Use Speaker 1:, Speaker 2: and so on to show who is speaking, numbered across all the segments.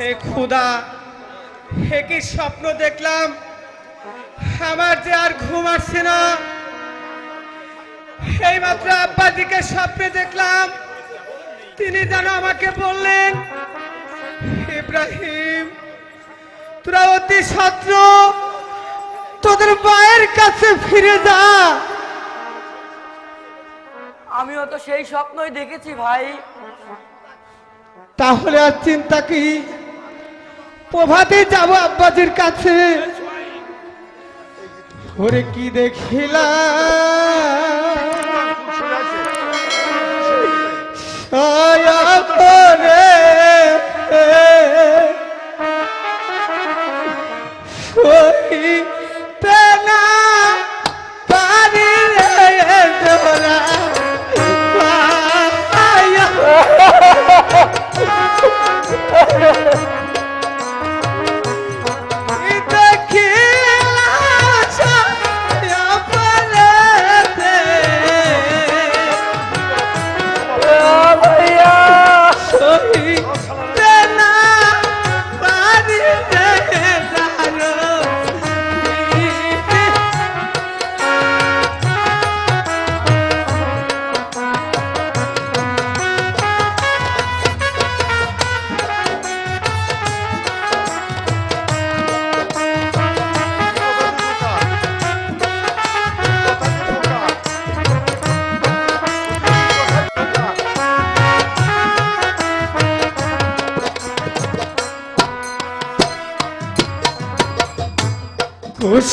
Speaker 1: হে খুদা, হে কি স্বপ্ন দেখলাম, আমার যে আর ঘুম আসছে না। এই মাত্র আব্বাজিকে স্বপ্নে দেখলাম, তিনি যেন আমাকে বললেন, ইব্রাহিম তোরা অতি সত্য তোদের মায়ের কাছে ফিরে যা।
Speaker 2: আমিও তো সেই স্বপ্নই দেখেছি ভাই।
Speaker 1: তাহলে আর চিন্তা কি, প্রভাতে যাব আব্বাজির কাছে। ওরে কি দেখিলাম, সয়াপরে সইতে না পারি রে তোরা।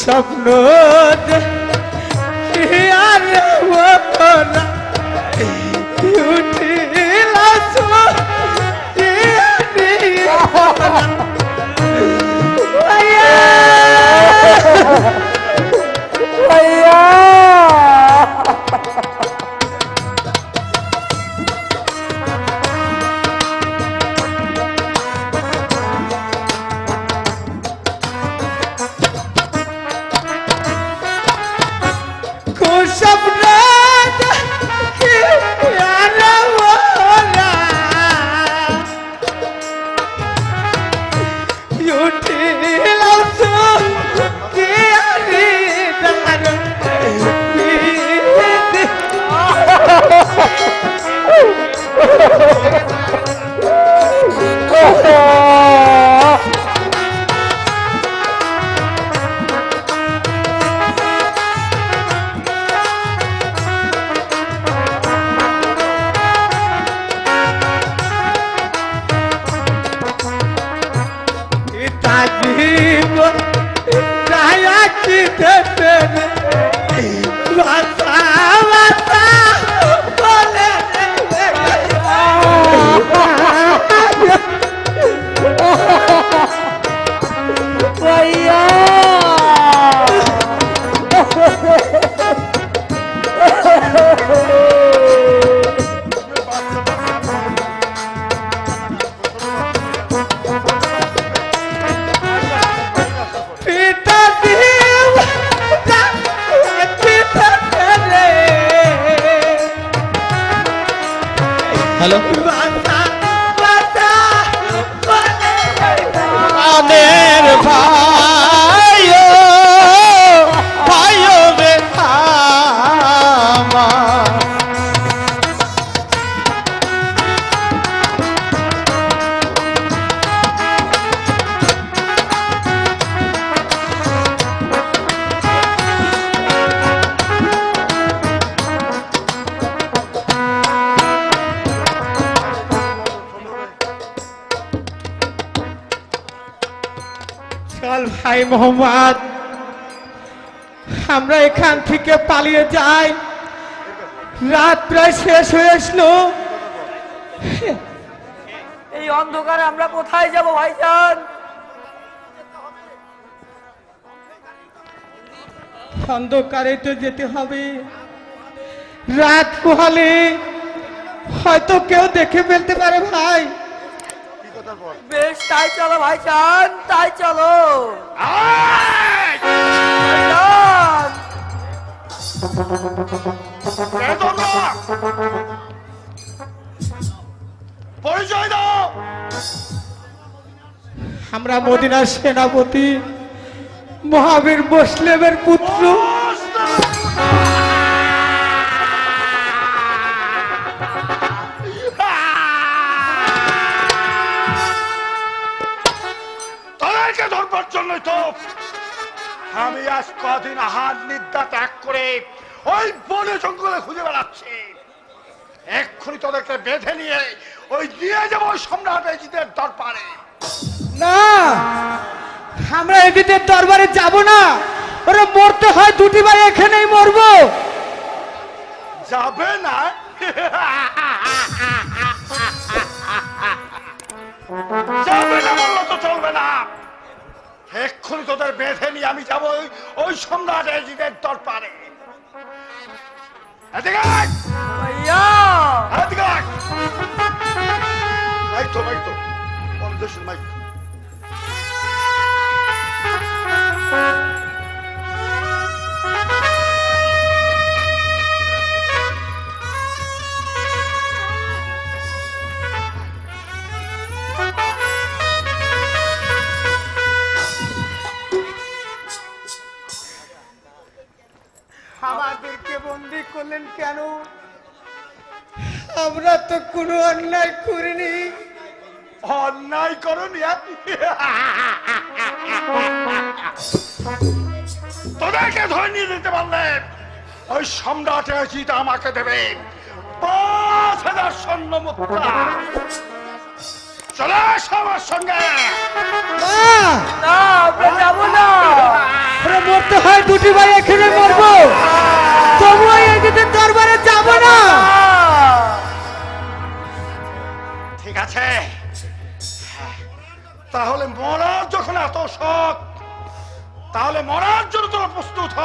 Speaker 1: স্বপ্ন আর উঠিল চল ভাই মোহাম্মদ, আমরা এখান থেকে পালিয়ে যাই, রাত প্রায় শেষ হয়ে আসলো।
Speaker 2: এই অন্ধকারে আমরা কোথায় যাব ভাইজান?
Speaker 1: অন্ধকারে তো যেতে হবে, রাত পোহালে হয়তো কেউ দেখে ফেলতে পারে ভাই।
Speaker 3: তারপর
Speaker 2: বেশ তাই চলো ভাইজান, তাই চলো।
Speaker 3: আয়!
Speaker 2: ভাইজান,
Speaker 3: কে তোমরা? পরিচয় দাও।
Speaker 1: আমরা মদিনার সেনাপতি মহাবীর বসলেমের পুত্র।
Speaker 3: তাদেরকে ধরবার জন্যই তো আমি আজ কদিন আহার নিদ্রা ত্যাগ করে ওই বনে জঙ্গলে খুঁজে বেড়াচ্ছি। এক্ষুনি তোদেরকে বেঁধে নিয়ে ওই দিয়ে যাবো ওই সম্রাট এজিদের দরবারে।
Speaker 1: না, আমরা এদিদের দরবারে যাব না। ওরা মরতে হয় দুটি ভাই এখানেই মরবো।
Speaker 3: যাবে না? যাবে না বললো তো চলবে না। এক্ষুনি তোদের বেঁধে নিয়ে আমি যাবো ওই সম্রাট এজিদের দরবারে। এদিকে আয়!
Speaker 2: ভাইয়া,
Speaker 3: এদিকে আয়! মাইক তো অনদেশের মাইক।
Speaker 1: আমাদেরকে বন্দি করলেন কেন? আমরা তো কোনো অন্যায় করিনি।
Speaker 3: অন্যায় করনি? তোদেরকে ধরে নিয়ে যেতে পারলে ওই সম্রাট জিত আমাকে দেবে ৫,০০০ স্বর্ণ মুদ্রা। চলে আস আমার সঙ্গে।
Speaker 1: না,
Speaker 2: না আমরা যাবো না।
Speaker 1: ওরা মরতে হয় দুটি ভাই এখানে মরবো। তবুও এদিদের দরবারে যাব না।
Speaker 3: ঠিক আছে, তাহলে মরার যখন এত শখ, তাহলে মরার জন্য তোরা প্রস্তুত হ।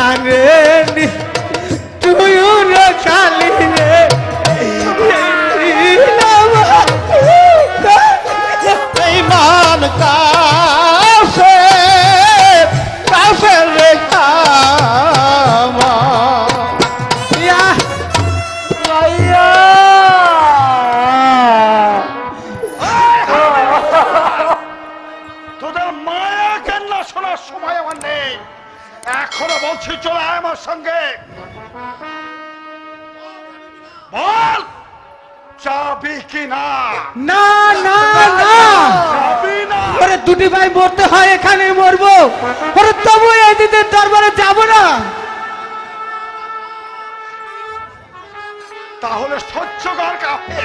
Speaker 1: আরে তুইও রে খালি রে
Speaker 4: বেঈমান কাফের কাফের রে আমার
Speaker 2: ভাইয়া
Speaker 3: তোদের মায়া কান্না শোনার সময় আমার নেই। এখনো বলছি চলে আয় আমার সঙ্গে। বল যাবি কি না?
Speaker 1: না না না
Speaker 3: যাবি না?
Speaker 1: ওরে দুটি ভাই মরতে হয় এখানে মরবো ওরে তবু এদিদের দরবারে যাব না
Speaker 3: তাহলে সহ্য কর কাফে।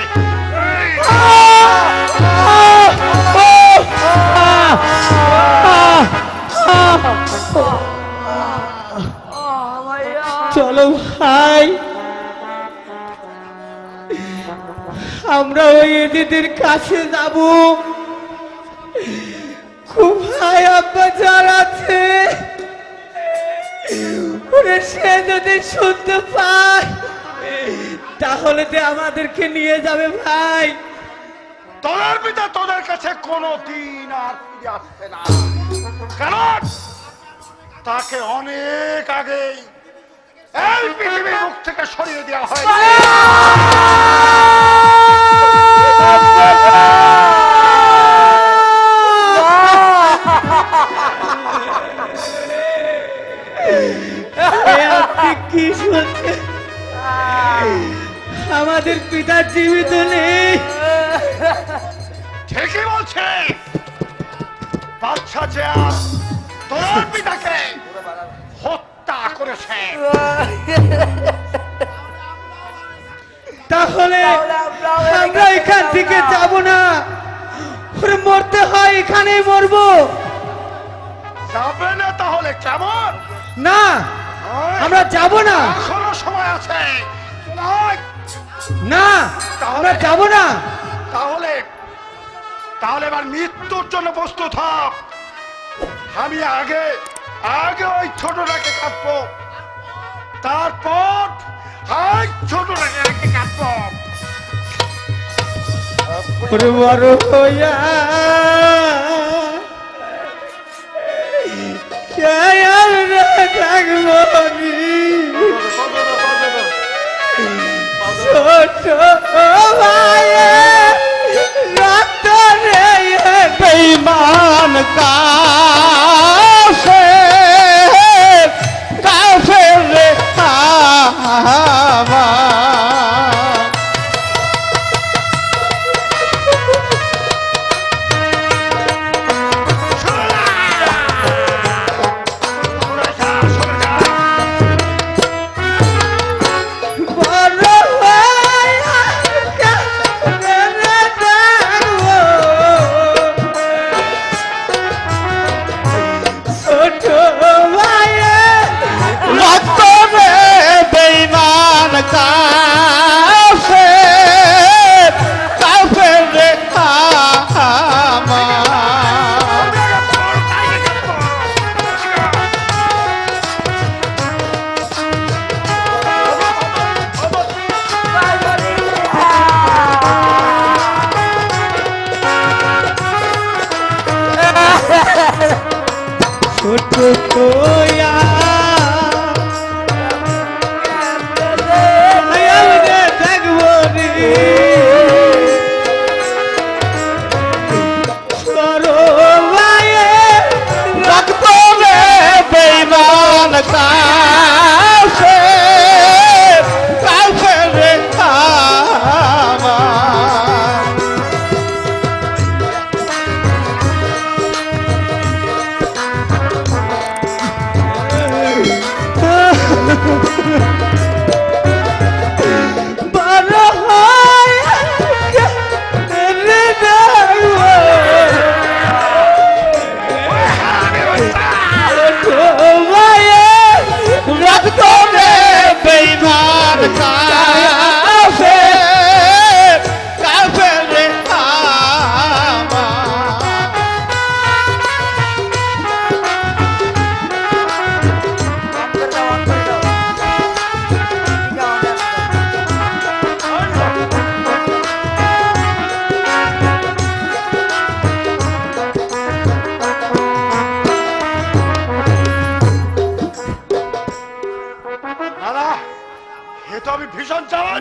Speaker 2: ভাইয়া
Speaker 1: চলো ভাই আমরা ওই এদিদের কাছে যাব খুব ভাই আব্বা যার আছে ওরে সে যদি শুনতে পায় তাহলে তো আমাদেরকে নিয়ে যাবে ভাই
Speaker 3: তোদের পিতা তোদের কাছে কোনো দিন আর ফিরে আসবে না, কারণ তাকে অনেক আগেই এই পৃথিবীর মুখ থেকে সরিয়ে দেওয়া হয়েছে।
Speaker 1: এ আপনি কি শুনছেন আমাদের পিতা জীবিত নেই
Speaker 3: ঠিকই বলছে বাদশা জিয়াদ তোর পিতাকে হত্যা করেছে।
Speaker 1: তাহলে আমরা এখান থেকে যাব না ওরে মরতে হয় এখানেই মরবো
Speaker 3: যাবে না তাহলে কেমন?
Speaker 1: না আমরা যাব না
Speaker 3: এখনো সময় আছে। নয়,
Speaker 1: না আমরা যাব না
Speaker 3: তাহলে তাহলে এবার মৃত্যুর জন্য প্রস্তুত হ। আমি আগে আগে ওই ছোটটাকে কাটবো, তারপর ওই ছোটটাকে কাটবো।
Speaker 1: ওরে বড় হইয়া কে আর থাকবো ছোট ভাই রক্ত রে
Speaker 4: বেঈমান কাফের কাফের রে আমার
Speaker 1: বড় হইয়া কেমনে থাকবো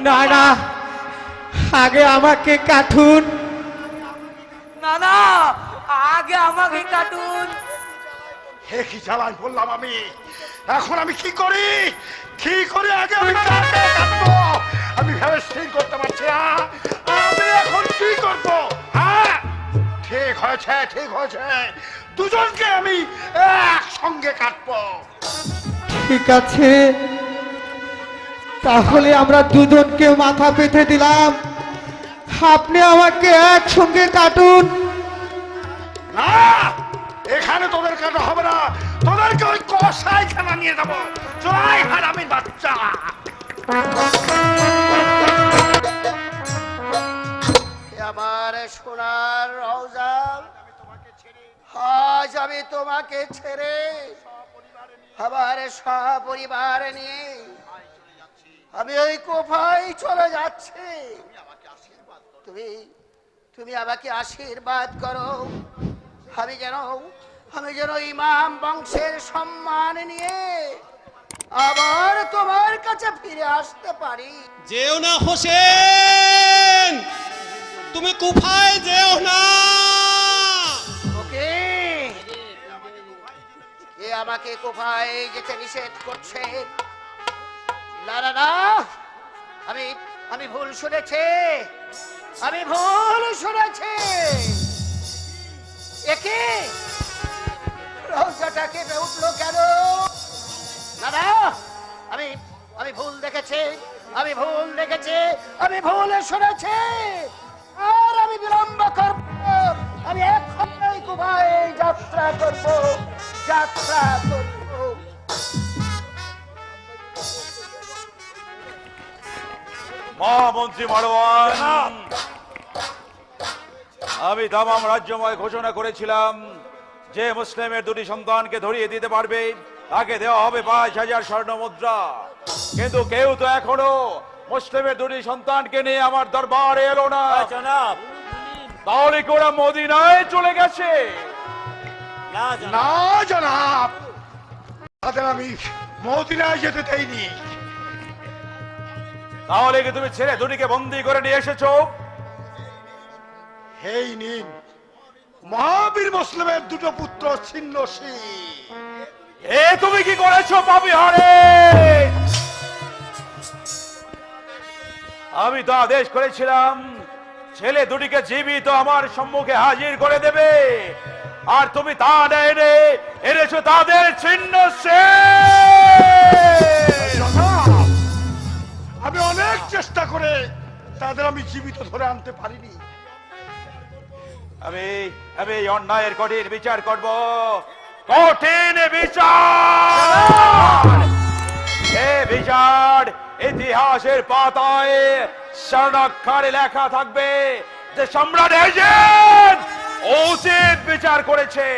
Speaker 1: না না, আগে আমাকে কাটুন।
Speaker 2: না না, আগে আমাকে কাটুন।
Speaker 3: হে কি জ্বালাই বললাম আমি, এখন আমি কি করি, কি করি, আগে আমি কাকে কাটবো আমি ভেবে স্থির করতে পারছি না। আমি এখন কি করবো? হ্যাঁ, ঠিক হয়েছে, ঠিক হয়েছে, দুজনকে আমি একসঙ্গে কাটবো।
Speaker 1: ঠিক আছে, তাহলে আমরা দুজনকে মাথা পেতে দিলাম, আপনি আমাকে একসঙ্গে কাটুন।
Speaker 3: না, এখানে তোদের কাটা হবে না, তোদেরকে ওই কসাইখানা নিয়ে যাবো। চলাই হারামির বাচ্চা।
Speaker 5: আমার সোনার রওজান, আজ আমি তোমাকে ছেড়ে আমার সপরিবার নিয়ে আমি ওই কোফায় চলে যাচ্ছি। তুমি তুমি আমাকে আশীর্বাদ করো, আমি যেন ইমাম বংশের সম্মান নিয়ে আবার তোমার কাছে ফিরে আসতে পারি।
Speaker 4: যেও না হোসেন, তুমি কুফায় যেও না।
Speaker 5: ওকে, কে আমাকে কোফায় যেতে নিষেধ করছে? না না না, আমি ভুল শুনেছি, আমি ভুল শুনেছি। একে রওজাটা কেঁপে উঠলো কেন? না না, আমি ভুল দেখেছি, আমি ভুল দেখেছি, আমি ভুল শুনেছি। আর আমি বিলম্ব করব, আমি এখনই কুবায় যাত্রা করব, যাত্রা করব।
Speaker 6: মহামন্ত্রী মারওয়ান, আমি তামাম রাজ্যময় ঘোষণা করেছিলাম যে মুসলিমের দুটি সন্তানকে ধরিয়ে দিতে পারবে তাকে দেওয়া হবে ৫,০০০ স্বর্ণ মুদ্রা। কিন্তু কেউ তো এখনো মুসলিমের দুটি সন্তানকে নিয়ে আমার দরবারে এলো না।
Speaker 2: জনাব,
Speaker 6: তাহলে কি ওরা মদিনায় চলে গেছে?
Speaker 3: না জনাব, তাদের আমি মদিনায় যেতে দেইনি।
Speaker 6: তাহলে কি তুমি ছেলে দুটিকে বন্দী করে নিয়ে এসেছো?
Speaker 3: হেই নিন মহাবীর মুসলিমের দুটো পুত্র ছিন্নশীল।
Speaker 6: এ তুমি কি করেছো পাপী হারে? আমি তো আদেশ করেছিলাম ছেলে দুটিকে জীবিত আমার সম্মুখে হাজির করে দেবে, আর তুমি তা না এনে এনেছো তাদের ছিন্ন।
Speaker 3: জনাব, আমি অনেক চেষ্টা করে তাদের আমি জীবিত ধরে আনতে পারিনি।
Speaker 6: আমি আমি এই অন্যায়ের কঠিন বিচার করব, কঠিন বিচার। এ বিচার ইতিহাসের পাতায় স্বর্ণাক্ষরে লেখা থাকবে যে সম্রাট এজেদ উচিত বিচার করেছে।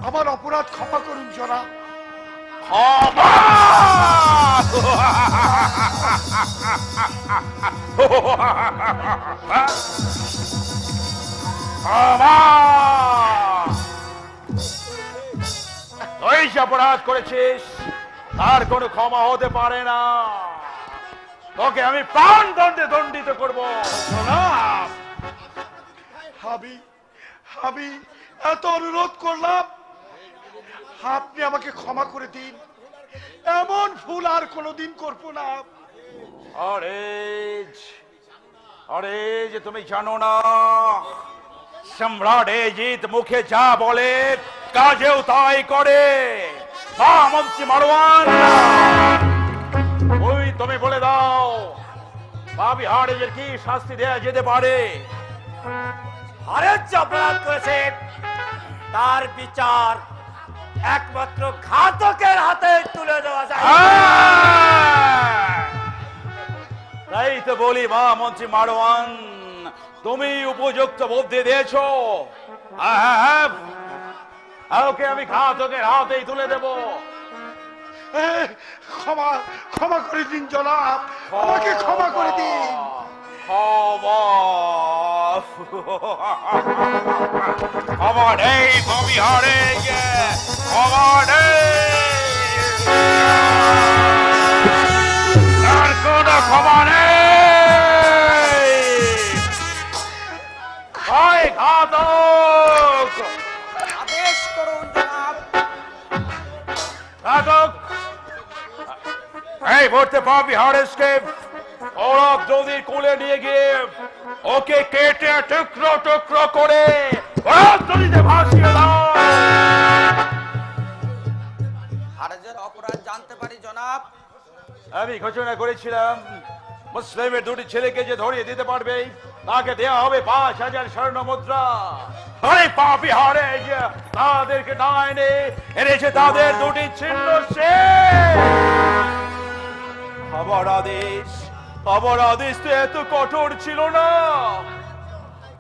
Speaker 3: আমার অপরাধ ক্ষমা করুন জনাব।
Speaker 6: ক্ষমা! ক্ষমা! তুই যে অপরাধ করেছিস তার কোনো ক্ষমা হতে পারে না। তোকে আমি প্রাণ দণ্ডে দণ্ডিত করব।
Speaker 3: জনাব, আমি এত অনুরোধ করলাম, আপনি আমাকে ক্ষমা করে দিন। এমন ভুল আর কোনোদিন করবো না।
Speaker 6: আরে যে তুমি জানো না সম্রাট এজিদ মুখে যা বলে কাজেও তাই করে। মহামন্ত্রী মারওয়ান, তুমি বলে দাও পাপী হারেজের কি শাস্তি দেয়া যেতে পারে?
Speaker 2: হারের যে অপরাধ করেছে তার বিচার একমাত্র ঘাতকের হাতে তুলে দেওয়া যায়।
Speaker 6: তাই তো বলি মহামন্ত্রী মারওয়ান, তুমি উপযুক্ত বুদ্ধি দিয়েছো। ওকে আমি ঘাতকের হাতেই তুলে দেব।
Speaker 3: ক্ষমা করে দিন জনাব, আমাকে ক্ষমা করে দিন।
Speaker 6: ক্ষমা নেই পাপী হারেজ, ক্ষমা নেই। এই মুহূর্তে পাপি হারেসকে ওরা নদীর কোলে নিয়ে গিয়ে ওকে কেটে টুকরো টুকরো করে ওরা নদীতে ভাসিয়ে দাও।
Speaker 2: হারেজের অপরাধ জানতে পারি জনাব।
Speaker 6: আমি ঘোষণা করেছিলাম মুসলিমের দুটি ছেলেকে যে ধরিয়ে দিতে পারবে তাকে দেওয়া হবে 5,000 স্বর্ণ মুদ্রা। আরে পাপি হারে তাদেরকে না এনে এনেছে তাদের দুটি ছিন্ন সে। আমার আদেশ তো এত কঠোর ছিল না।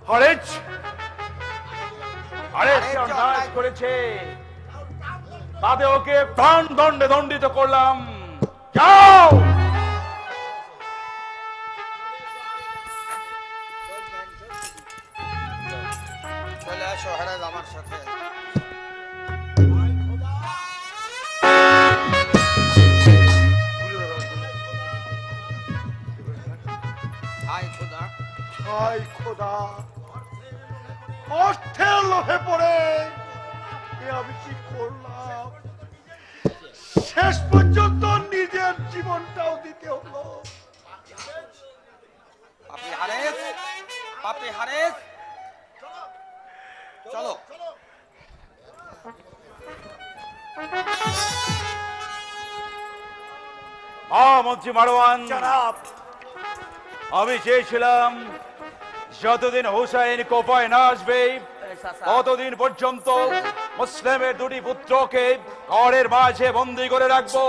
Speaker 6: হরেজ অন্যায় করেছে, তাতে ওকে প্রাণ দণ্ডে দণ্ডিত করলাম। যাও।
Speaker 2: চলে আসো হারেজ আমার সাথে। হাই খোদা,
Speaker 3: হায় খোদা, অর্থের লোভে পড়ে এ আমি কি করলাম? শেষ পর্যন্ত নিজের জীবনটাও দিতে হলো।
Speaker 2: পাপি হারেজ চলো।
Speaker 6: মন্ত্রী মারওয়ান,
Speaker 3: জনাব,
Speaker 6: আমি চেয়েছিলাম যতদিন হুসাইন কোপায় না আসবে ততদিন পর্যন্ত মুসলিমের দুটি পুত্রকে ঘরের মাঝে বন্দী করে রাখবো।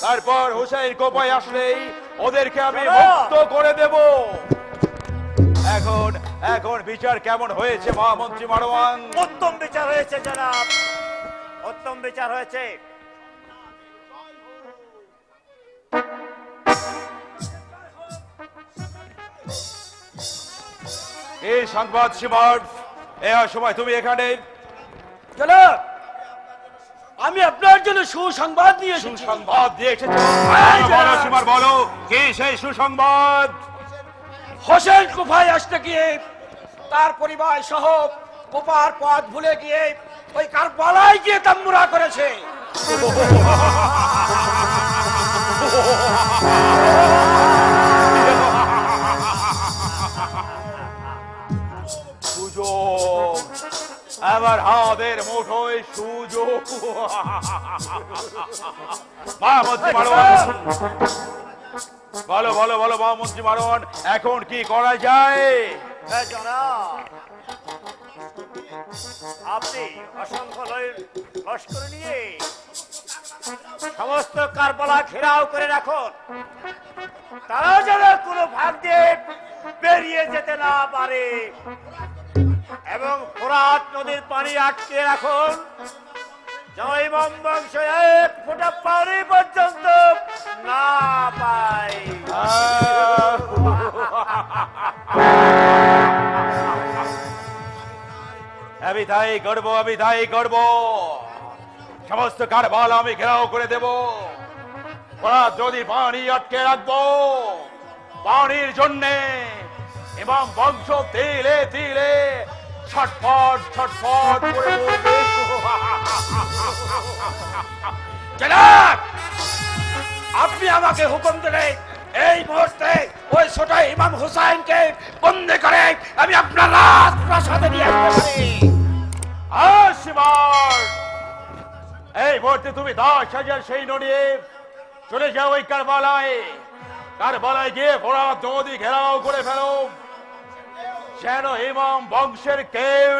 Speaker 6: তারপর হুসাইন কোপায় আসলেই ওদেরকে আমি মুক্ত করে দেব। এখন বিচার কেমন হয়েছে মহামন্ত্রী মারওয়ান?
Speaker 3: উত্তম বিচার হয়েছে জনাব, উত্তম বিচার হয়েছে।
Speaker 6: এই সংবাদ সীমার সময় তুমি এখানে?
Speaker 2: জনাব, আমি আপনার জন্য সুসংবাদ নিয়ে এসেছি।
Speaker 6: সুসংবাদ দিয়ে এসেছো? বলো সীমার, বলো কি সেই সুসংবাদ?
Speaker 2: হোসেন কুফায় আসতে গিয়ে তার পরিবার সহ কুফার পথ ভুলে গিয়ে ওই কারবালায় গিয়ে তাম্বুরা করেছে।
Speaker 6: সুযোগ, আমার হাতের মুঠোয় সুযোগ। মহামন্ত্রী মারওয়ান, বলো বলো বলো মহামন্ত্রী মারওয়ান, এখন কি করা যায়?
Speaker 3: জনাব, আপনি অসংখ্য লস্কর নিয়ে সমস্ত কারবালা ঘেরাও করে রাখুন, তারা যেন কোনো ভাগ দিয়ে বেরিয়ে যেতে না পারে, এবং ফোরাত নদীর পানি আটকে রাখুন, যেন ইমাম বংশ এক ফোঁটা পানি পর্যন্ত না পায়।
Speaker 6: আমি তাই করব। সমস্ত কারবাল আমি ঘেরাও করে দেব। ওরা যদি পানি আটকে রাখবো, পানির জন্যে ইমাম বংশ তিলে তিলে ছটফট ছটফট করে বলবে।
Speaker 2: জনাব, আপনি আমাকে হুকুম দিলে এই মুহূর্তে ওই ছোট ইমাম হুসাইনকে বন্দী করে আমি আপনার রাজপ্রাসাদে নিয়ে আসতে পারি।
Speaker 6: এই মুহূর্তে তুমি 10,000 সৈন্য নিয়ে চলে যাও ওই কারবালায় গিয়ে ফোরাত নদী ঘেরাও করে ফেলো, যেন ইমাম বংশের কেউ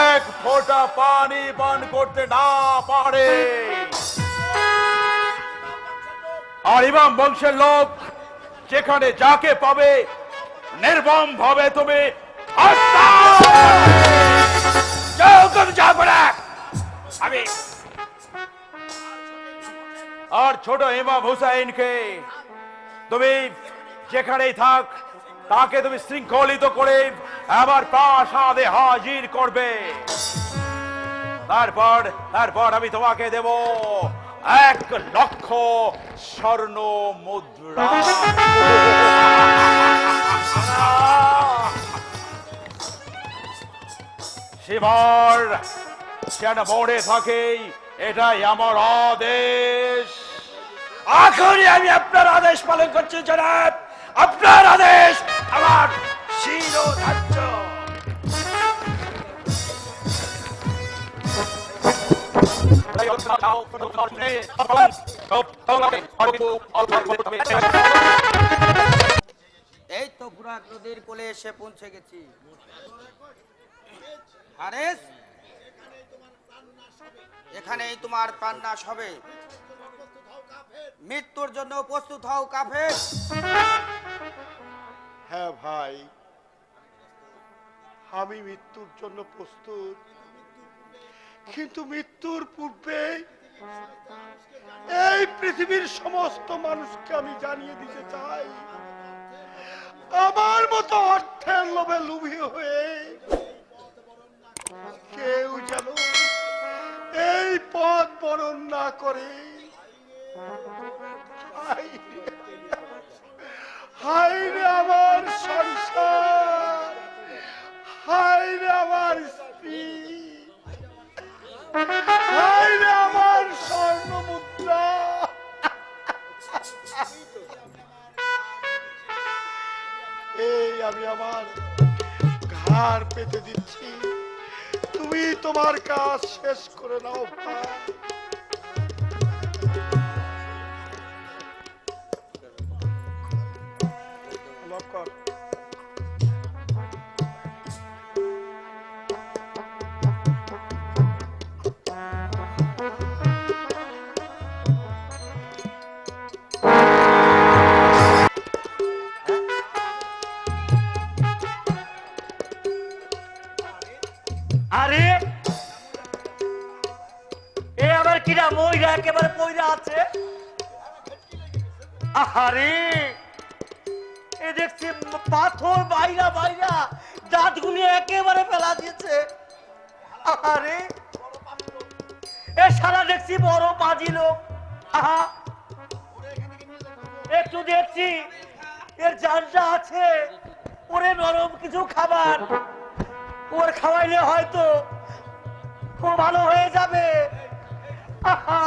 Speaker 6: এক ফোঁটা পানি পান করতে না পারে। আর ইমাম বংশের লোক যেখানে যাকে পাবে নির্মম ভাবে তুমি হত্যা।
Speaker 2: আমি
Speaker 6: আর ছোট ইমাম হুসাইনকে তুমি যেখানেই থাক তাকে তুমি শৃঙ্খলিত করে আবার প্রাসাদে হাজির করবে। তারপর আমি তোমাকে দেব 1,00,000 স্বর্ণ মুদ্রা। শিবার যেন মনে থাকে, এটাই আমার আদেশ।
Speaker 2: এখনই আমি আপনার আদেশ পালন করছি জনাব। আপনার আদেশ আমার শিরোধার্য।
Speaker 7: এই তো ফুরাত নদীর কোলে এসে পৌঁছে গেছি। হারেস, এখানেই তোমার প্রাণ নাশ হবে। মৃত্যুর জন্য প্রস্তুত হও কাফের।
Speaker 3: হ্যাঁ ভাই, আমি মৃত্যুর জন্য প্রস্তুত, কিন্তু মৃত্যুর পূর্বে এই পৃথিবীর সমস্ত মানুষকে আমি জানিয়ে দিতে চাই, আমার মতো অর্থের লোভে লুভি হয়ে কেউ যেন এই পথ বরণ না করে। হায় রে আমার সংসার, হায় রে আমার স্ত্রী, হায় রে আমার স্বর্ণ মুদ্রা। এই আমি আমার ঘাড় পেতে দিচ্ছি, তুমি তোমার কাজ শেষ করে নাও ভাই। লক্ষ্মণ,
Speaker 5: আরে এ আবার কিরা মইরা একেবারে পইরা আছে। আরে এ দেখছি পাথর বাইরা বাইরা দাঁতগুলি একেবারে ফেলা দিয়েছে। আরে এ সারা দেখছি বড় বাজি লোক। আহা, একটু দেখছি এর জানটা আছে, ওরে নরম কিছু খাবার ওর খাওয়াইলে হয়তো খুব ভালো হয়ে যাবে। আহা